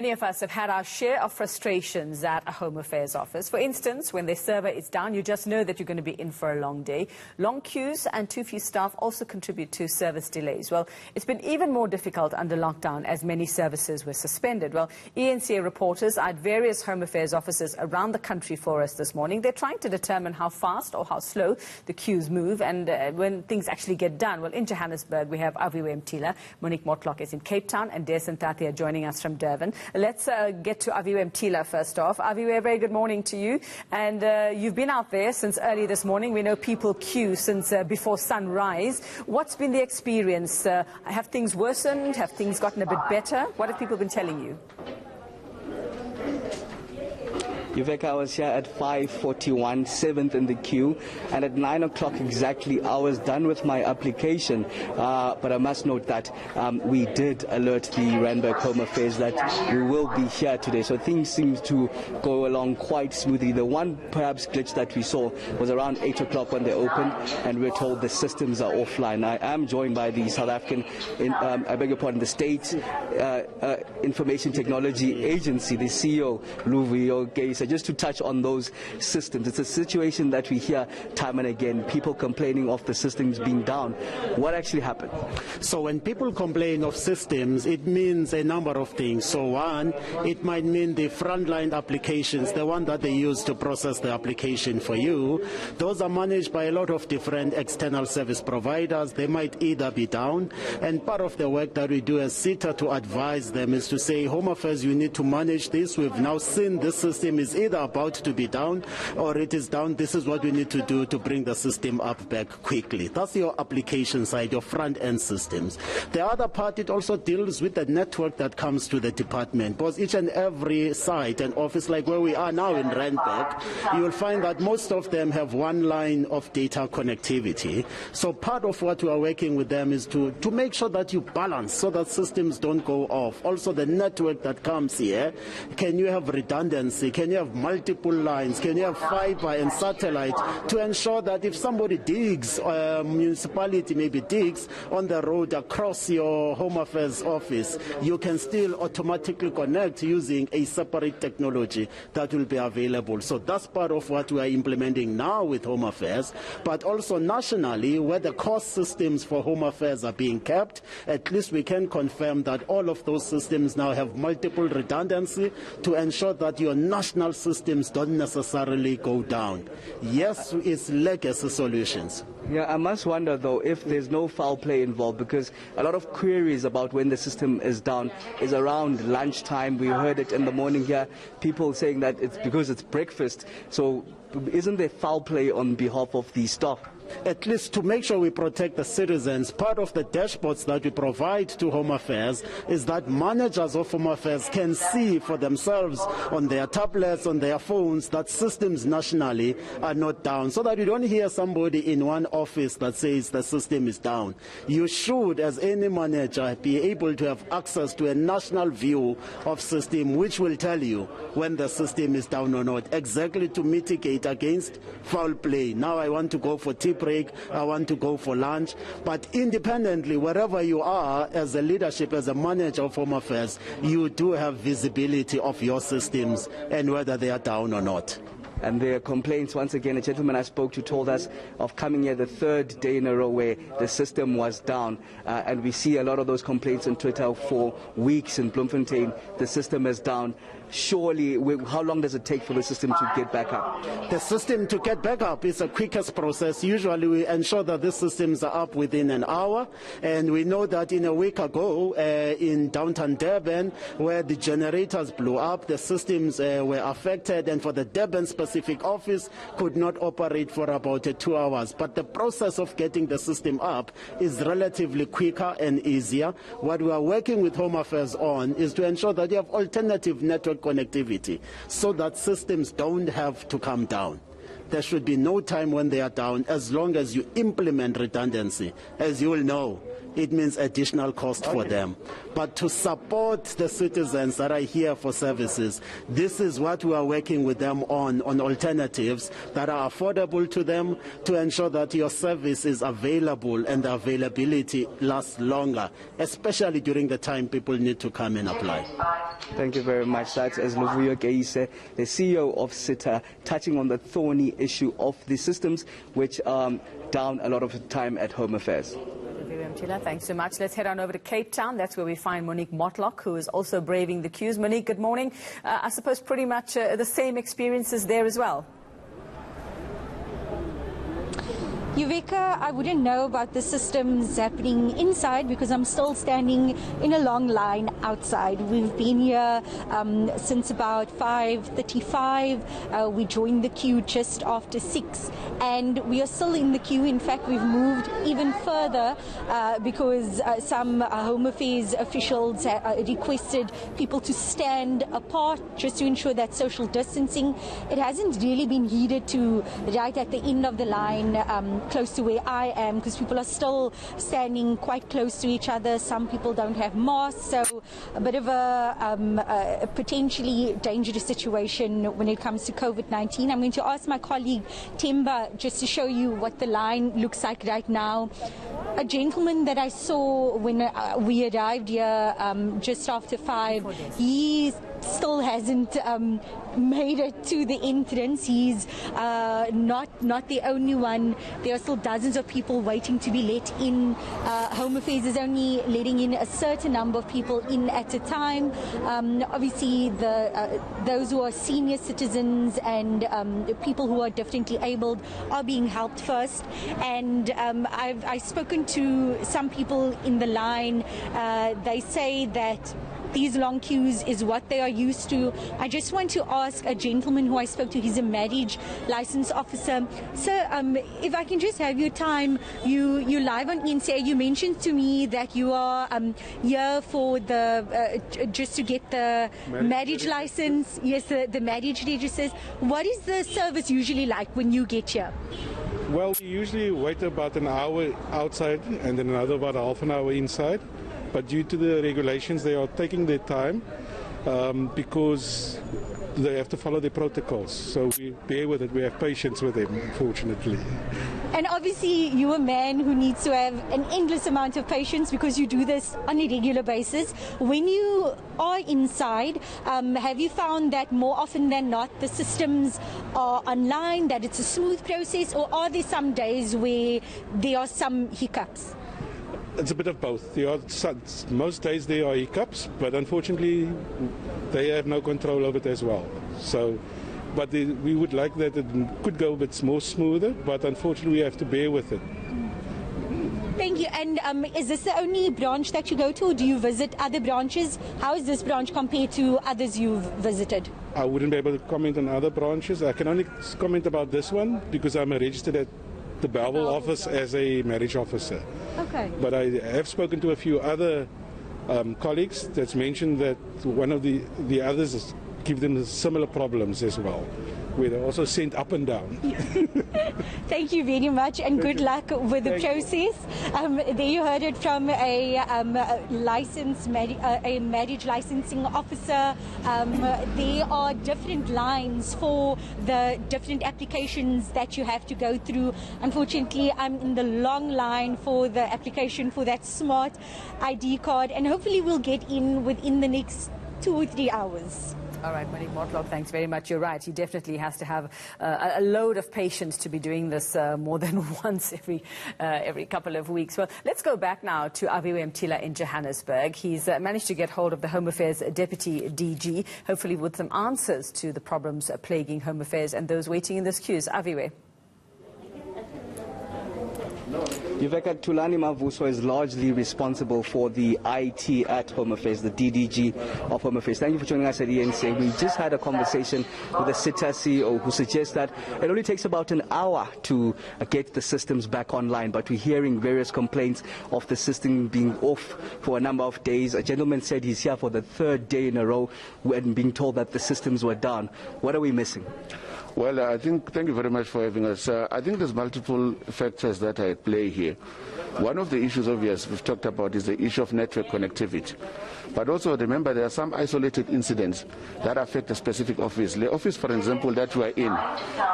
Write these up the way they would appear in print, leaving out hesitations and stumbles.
Many of us have had our share of frustrations at a Home Affairs office. For instance, when their server is down, you just know that you're going to be in for a long day. Long queues and too few staff also contribute to service delays. Well, it's been even more difficult under lockdown as many services were suspended. Well, eNCA reporters are at various Home Affairs offices around the country for us this morning. They're trying to determine how fast or how slow the queues move and when things actually get done. Well, in Johannesburg, we have Aviwe Mtila. Monique Mortlock is in Cape Town and Dasen Thatiah joining us from Durban. Let's get to Aviwe Mtila first off. Aviwe, a very good morning to you. And you've been out there since early this morning. We know people queue since before sunrise. What's been the experience? Have things worsened? Have things gotten a bit better? What have people been telling you? I was here at 5:41, 7th in the queue, and at 9 o'clock exactly I was done with my application. But I must note that we did alert the Randburg Home Affairs that we will be here today, so things seem to go along quite smoothly. The one perhaps glitch that we saw was around 8 o'clock when they opened, and we're told the systems are offline. I am joined by the South African, the State Information Technology Agency, the CEO, Luvuyo, Keyise. Just to touch on those systems, it's a situation that we hear time and again, people complaining of the systems being down. What actually happened? So when people complain of systems, it means a number of things. So one, it might mean the frontline applications, the one that they use to process the application for you, those are managed by a lot of different external service providers. They might either be down, and part of the work that we do as SITA to advise them is to say, Home Affairs, you need to manage this. We've now seen this system is either about to be down or it is down. This is what we need to do to bring the system up back quickly. That's your application side, your front-end systems. The other part, it also deals with the network that comes to the department, because each and every site and office, like where we are now in Randburg, you will find that most of them have one line of data connectivity. So part of what we are working with them is to make sure that you balance so that systems don't go off. Also the network that comes here, can you have redundancy? Can you have multiple lines? Can you have fiber and satellite to ensure that if somebody digs, municipality maybe digs on the road across your Home Affairs office, you can still automatically connect using a separate technology that will be available. So that's part of what we are implementing now with Home Affairs, but also nationally where the core systems for Home Affairs are being kept. At least we can confirm that all of those systems now have multiple redundancy to ensure that your national systems don't necessarily go down. Yes, it's legacy solutions. Yeah, I must wonder though if there's no foul play involved, because a lot of queries about when the system is down is around lunchtime. We heard it in the morning here, people saying that it's because it's breakfast. So isn't there foul play on behalf of the staff? At least to make sure we protect the citizens, part of the dashboards that we provide to Home Affairs is that managers of Home Affairs can see for themselves on their tablets, on their phones, that systems nationally are not down, so that you don't hear somebody in one office that says the system is down. You should, as any manager, be able to have access to a national view of system which will tell you when the system is down or not, exactly to mitigate against foul play. Now I want to go for tea break, I want to go for lunch, but independently, wherever you are, as a leadership, as a manager of Home Affairs, you do have visibility of your systems and whether they are down or not. And there are complaints. Once again, a gentleman I spoke to told us of coming here the third day in a row where the system was down. And we see a lot of those complaints on Twitter for weeks in Bloemfontein. The system is down. Surely, how long does it take for the system to get back up? The system to get back up is the quickest process. Usually we ensure that the systems are up within an hour. And we know that in a week ago in downtown Durban, where the generators blew up, the systems were affected, and for the Durban specific office could not operate for about 2 hours. But the process of getting the system up is relatively quicker and easier. What we are working with Home Affairs on is to ensure that you have alternative network connectivity so that systems don't have to come down. There should be no time when they are down, as long as you implement redundancy. As you will know, it means additional cost for them. But to support the citizens that are here for services, this is what we are working with them on alternatives that are affordable to them, to ensure that your service is available and the availability lasts longer, especially during the time people need to come and apply. Thank you very much. That's as Luvuyo, Keyise, the CEO of Thatiah, touching on the thorny issue of the systems which down a lot of the time at Home Affairs. Aviwe Mtila, thanks so much. Let's head on over to Cape Town. That's where we find Monique Mortlock, who is also braving the queues. Monique, good morning. I suppose pretty much the same experiences there as well. Yuveka, I wouldn't know about the systems happening inside because I'm still standing in a long line outside. We've been here since about 5:35. We joined the queue just after 6, and we are still in the queue. In fact, we've moved even further because some Home Affairs officials requested people to stand apart just to ensure that social distancing. It hasn't really been heeded to right at the end of the line, close to where I am, because people are still standing quite close to each other. Some people don't have masks, so a bit of a potentially dangerous situation when it comes to COVID-19. I'm going to ask my colleague Temba just to show you what the line looks like right now. A gentleman that I saw when we arrived here just after 5, he still hasn't made it to the entrance. He's not the only one. There are still dozens of people waiting to be let in. Home Affairs is only letting in a certain number of people in at a time. Obviously, those who are senior citizens and people who are differently abled are being helped first. And I've spoken to some people in the line. They say that these long queues is what they are used to. I just want to ask a gentleman who I spoke to, he's a marriage license officer. Sir, if I can just have your time, you live on eNCA. You mentioned to me that you are here for the just to get the marriage license. Yes, the marriage registers. What is the service usually like when you get here? Well, we usually wait about an hour outside and then another about half an hour inside. But due to the regulations, they are taking their time because they have to follow the protocols. So we bear with it. We have patience with them, unfortunately. And obviously, you're a man who needs to have an endless amount of patience because you do this on a regular basis. When you are inside, have you found that more often than not, the systems are online, that it's a smooth process, or are there some days where there are some hiccups? It's a bit of both. Most days there are hiccups, but unfortunately they have no control over it as well. So, but we would like that it could go a bit more smoother, but unfortunately we have to bear with it. Thank you. And is this the only branch that you go to, or do you visit other branches? How is this branch compared to others you've visited? I wouldn't be able to comment on other branches. I can only comment about this one because I'm registered at the Bellville office as a marriage officer. Okay. But I have spoken to a few other colleagues that's mentioned that one of the others give them similar problems as well, where they're also sent up and down. Thank you very much, and good luck with the process. There you heard it from a marriage licensing officer. There are different lines for the different applications that you have to go through. Unfortunately, I'm in the long line for the application for that smart ID card, and hopefully we'll get in within the next 2 or 3 hours. All right, Monique Mortlock, thanks very much. You're right. He definitely has to have a load of patience to be doing this more than once every couple of weeks. Well, let's go back now to Aviwe Mtila in Johannesburg. He's managed to get hold of the Home Affairs Deputy DG, hopefully with some answers to the problems plaguing Home Affairs and those waiting in those queues. Aviwe. Thulani Mavuso is largely responsible for the IT at Home Affairs, the DDG of Home Affairs. Thank you for joining us at eNCA. We just had a conversation with the Thatiah CEO who suggests that it only takes about an hour to get the systems back online, but we're hearing various complaints of the system being off for a number of days. A gentleman said he's here for the 3rd day in a row and being told that the systems were down. What are we missing? Well, thank you very much for having us. I think there's multiple factors that are at play here. here. One of the issues, obviously, we've talked about is the issue of network connectivity. But also remember there are some isolated incidents that affect a specific office. The office, for example, that we are in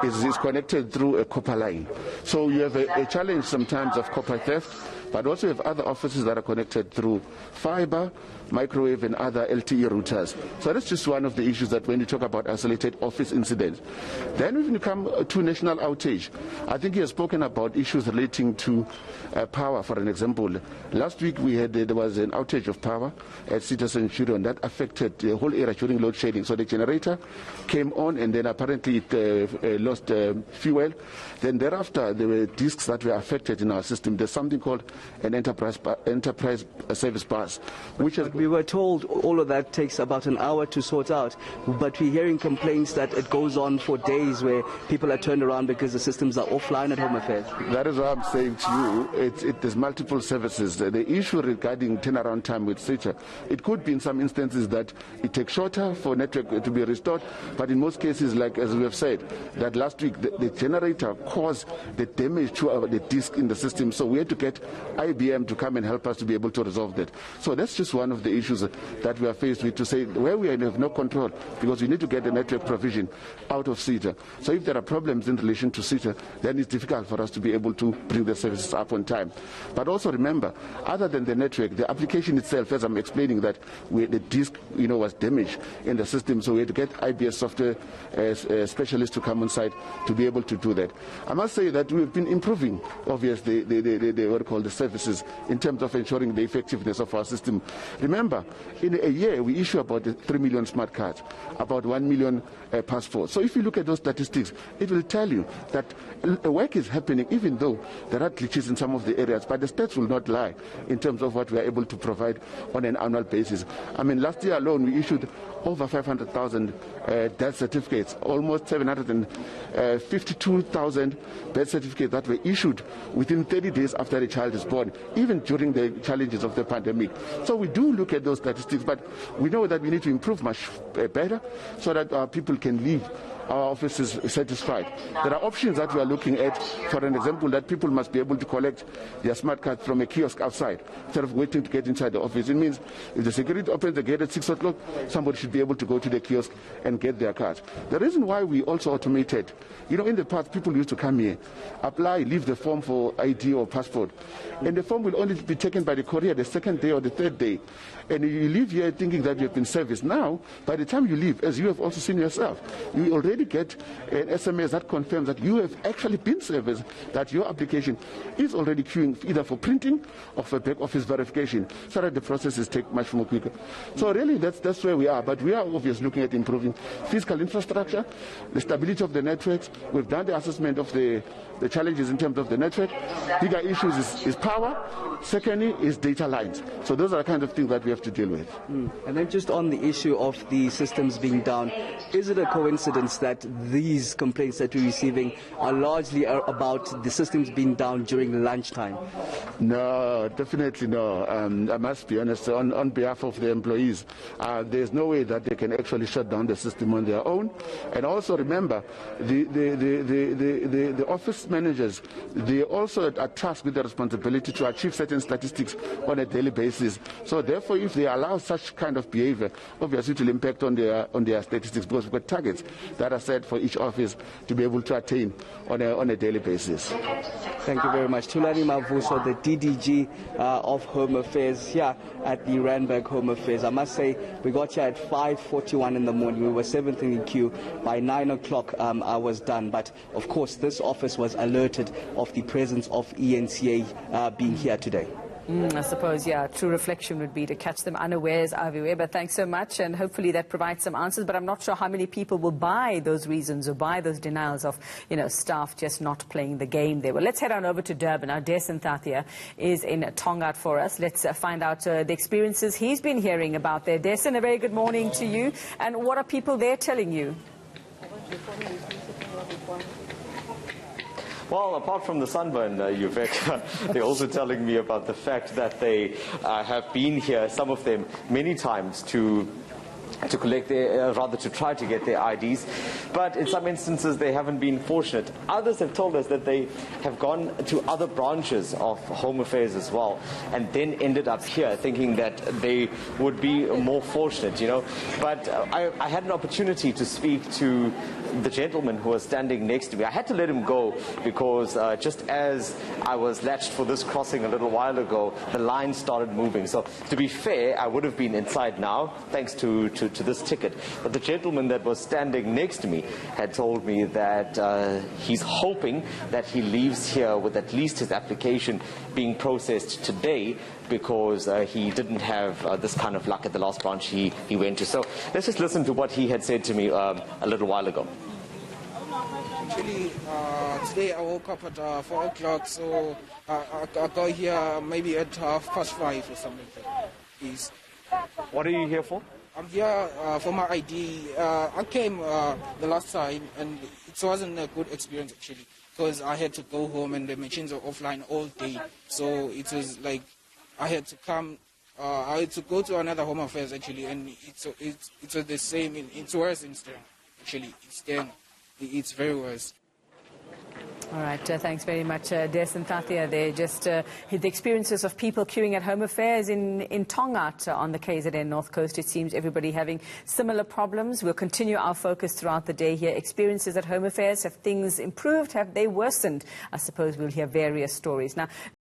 is connected through a copper line. So you have a challenge sometimes of copper theft, but also you have other offices that are connected through fiber, microwave and other LTE routers. So that's just one of the issues that when you talk about isolated office incidents. Then when you come to national outage, I think he has spoken about issues relating to power, for an example. Last week there was an outage of power at City Centurion that affected the whole area during load shedding. So the generator came on and then apparently it lost fuel. Then thereafter there were disks that were affected in our system. There's something called an enterprise service bus, which has... We were told all of that takes about an hour to sort out, but we're hearing complaints that it goes on for days where people are turned around because the systems are offline at Home Affairs. That is what I'm saying to you. There's multiple services. The issue regarding turnaround time with SITA, it could be in some instances that it takes shorter for network to be restored, but in most cases, like as we have said, that last week the generator caused the damage to the disk in the system, so we had to get IBM to come and help us to be able to resolve that. So that's just one of the issues that we are faced with, to say where we have no control, because we need to get the network provision out of SITA. So if there are problems in relation to SITA, then it's difficult for us to be able to bring the services up on time. But also remember, other than the network, the application itself, as I'm explaining, that the disk was damaged in the system, so we had to get IBS software specialists to come on site to be able to do that. I must say that we've been improving, obviously, the services in terms of ensuring the effectiveness of our system. Remember, in a year we issue about 3 million smart cards, about 1 million passports. So if you look at those statistics, it will tell you that work is happening, even though there are glitches in some of the areas, but the stats will not lie in terms of what we are able to provide on an annual basis. I mean, last year alone we issued over 500,000 death certificates, almost 752,000 birth certificates that were issued within 30 days after a child is born, even during the challenges of the pandemic. So we do look at those statistics, but we know that we need to improve much better so that our people can leave our offices satisfied. There are options that we are looking at, for an example, that people must be able to collect their smart cards from a kiosk outside instead of waiting to get inside the office. It means if the security opens the gate at 6 o'clock, somebody should be able to go to the kiosk and get their cards. The reason why we also automated, in the past people used to come here, apply, leave the form for ID or passport, and the form will only be taken by the courier the second day or the third day. And you leave here thinking that you have been serviced. Now, by the time you leave, as you have also seen yourself, you already get an SMS that confirms that you have actually been serviced, that your application is already queuing either for printing or for back office verification, so that the processes take much more quicker. So really, that's where we are. But we are obviously looking at improving physical infrastructure, the stability of the networks. We've done the assessment of the challenges in terms of the network. Bigger issues is power. Secondly is data lines. So those are the kind of things that we have to deal with. And then just on the issue of the systems being down, is it a coincidence that these complaints that we're receiving are largely about the systems being down during lunchtime? No, definitely no. I must be honest, on behalf of the employees, there's no way that they can actually shut down the system on their own. And also remember, the office managers, they also are tasked with the responsibility to achieve certain statistics on a daily basis. So therefore, if they allow such kind of behavior, obviously it will impact on their statistics, because we've got targets that are set for each office to be able to attain on a daily basis. Thank you very much. Thulani Mavuso, the DDG of Home Affairs here at the Randburg Home Affairs. I must say, we got here at 5:41 in the morning. We were 7th in the queue. By 9 o'clock, I was done. But of course, this office was alerted of the presence of eNCA being here today. I suppose, yeah, true reflection would be to catch them unawares, Aviwe. But thanks so much, and hopefully that provides some answers. But I'm not sure how many people will buy those reasons or buy those denials of, staff just not playing the game there. Well, let's head on over to Durban. Now, Dasen Thatiah is in Tongaat for us. Let's find out the experiences he's been hearing about there. Dasen, a very good morning to you. And what are people there telling you? Well, apart from the sunburn, Yuveka, they're also telling me about the fact that they have been here, some of them, many times to to collect their, rather to try to get their IDs, but in some instances they haven't been fortunate. Others have told us that they have gone to other branches of Home Affairs as well, and then ended up here thinking that they would be more fortunate, you know. But I had an opportunity to speak to the gentleman who was standing next to me. I had to let him go because just as I was latched for this crossing a little while ago, the line started moving. So to be fair, I would have been inside now, thanks to this ticket. But the gentleman that was standing next to me had told me that he's hoping that he leaves here with at least his application being processed today, because he didn't have this kind of luck at the last branch he went to. So let's just listen to what he had said to me a little while ago. Actually, today I woke up at 4 o'clock, so I got here maybe at 5:30 or something like that. Please. What are you here for? I'm here for my ID. I came the last time, and it wasn't a good experience actually, because I had to go home and the machines were offline all day. So it was like I had to come. I had to go to another Home Affairs actually, and it's the same. It's worse in Stern. Actually, it's very worse. All right, thanks very much, Dasen, Thatiah. They just the experiences of people queuing at Home Affairs in Tongaat on the KZN North Coast. It seems everybody having similar problems. We'll continue our focus throughout the day here. Experiences at Home Affairs, have things improved? Have they worsened? I suppose we'll hear various stories. Now,